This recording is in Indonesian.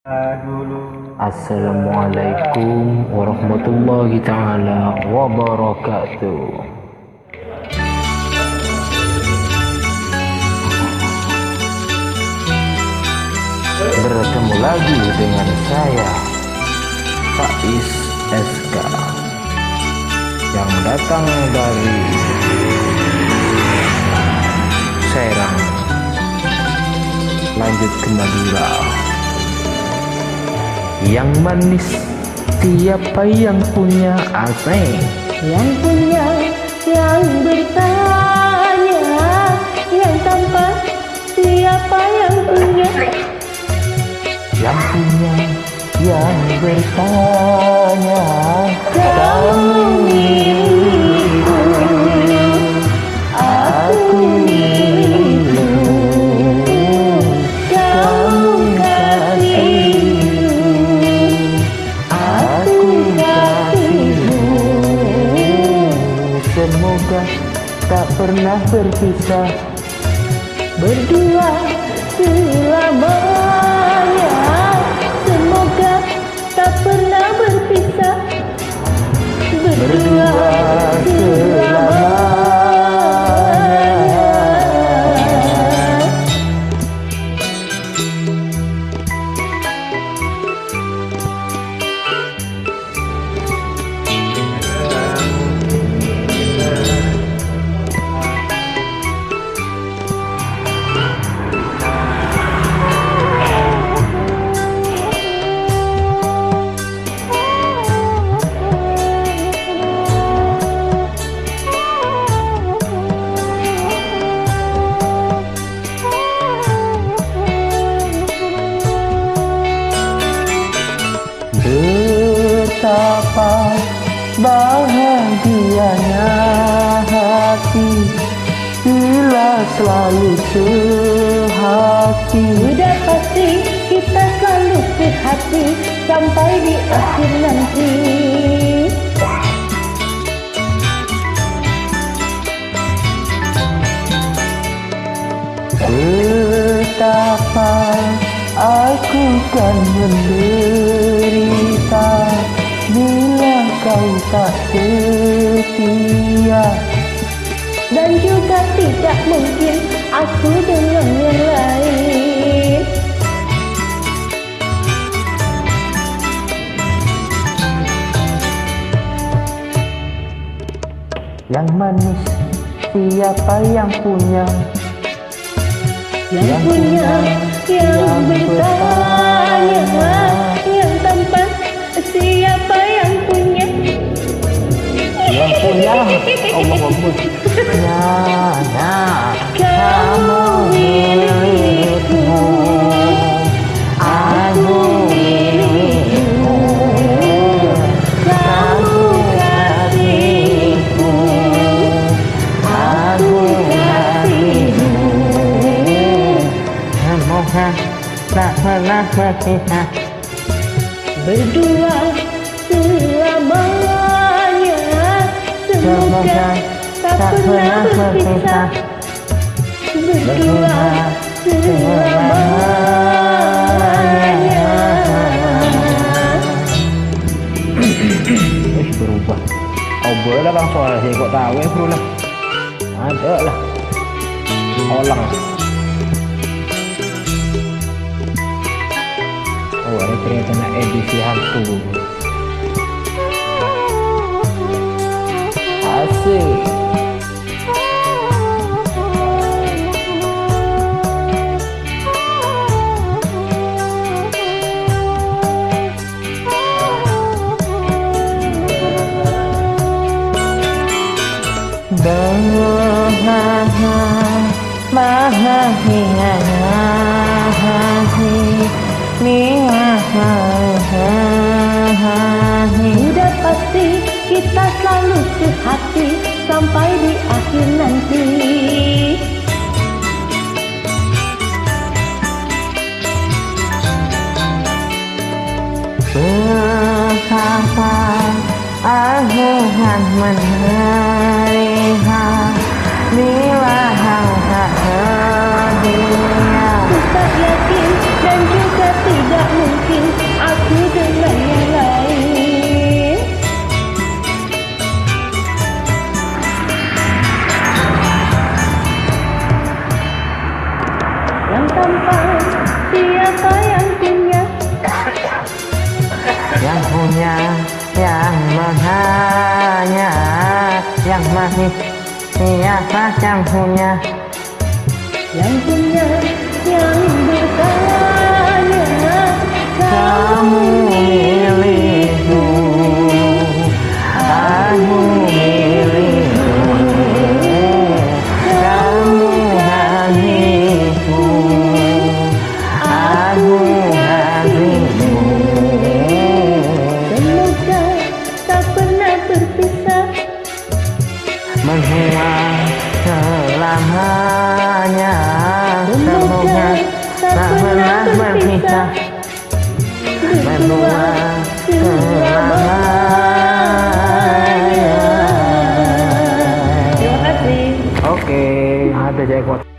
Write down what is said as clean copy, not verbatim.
Assalamualaikum warahmatullahi ta'ala wabarakatuh. Bertemu lagi dengan saya, Faiz SK, yang datang dari Serang lanjut ke Madura. Yang manis siapa yang punya asing? Yang punya, yang bertanya, yang tampan siapa yang punya? Yang punya, yang bertanya, kamu milikku, aku milikmu, kamu kasihku, aku kasihmu. Semoga tak pernah berpisah, Berdua selamanya, semoga tak pernah berpisah. Berdua selamanya. Betapa bahagianya hati bila selalu sehati. Sudah pasti kita selalu sehati sampai di akhir nanti. Betapa aku kan menderita bila kau tak setia, Dan juga tidak mungkin aku dengan yang lain. yang manis siapa yang punya? Yang punya, yang bertanya, yang tampan siapa yang punya? Yang punya omong-omong kamu milikmu, aku milikmu, kamu kasihku, aku kasihmu. Semoga tak pernah berpisah, Berdua selamanya, semoga tak pernah berpisah. Berdua selamanya. Berubah. Oh boleh lah bang, soalnya saya kok tahu ya bro lah. Ada lah. Olang. Oh ada ternyata edisi hantu. Asik. Sudah pasti kita selalu sehati sampai di akhir nanti. Betapa aku kan melihat bila kau tak sedia. Ku tak yakin dan juga tidak mungkin hanya yang manis, siapa yang punya? Yang punya, yang bertanya, Kamu milikku, aku milikmu, kamu hatiku, aku hatimu. semoga tak pernah berpisah. Menua selamanya, semoga tak pernah berpisah. Menua selamanya. Terima kasih. Oke, ada jackpot.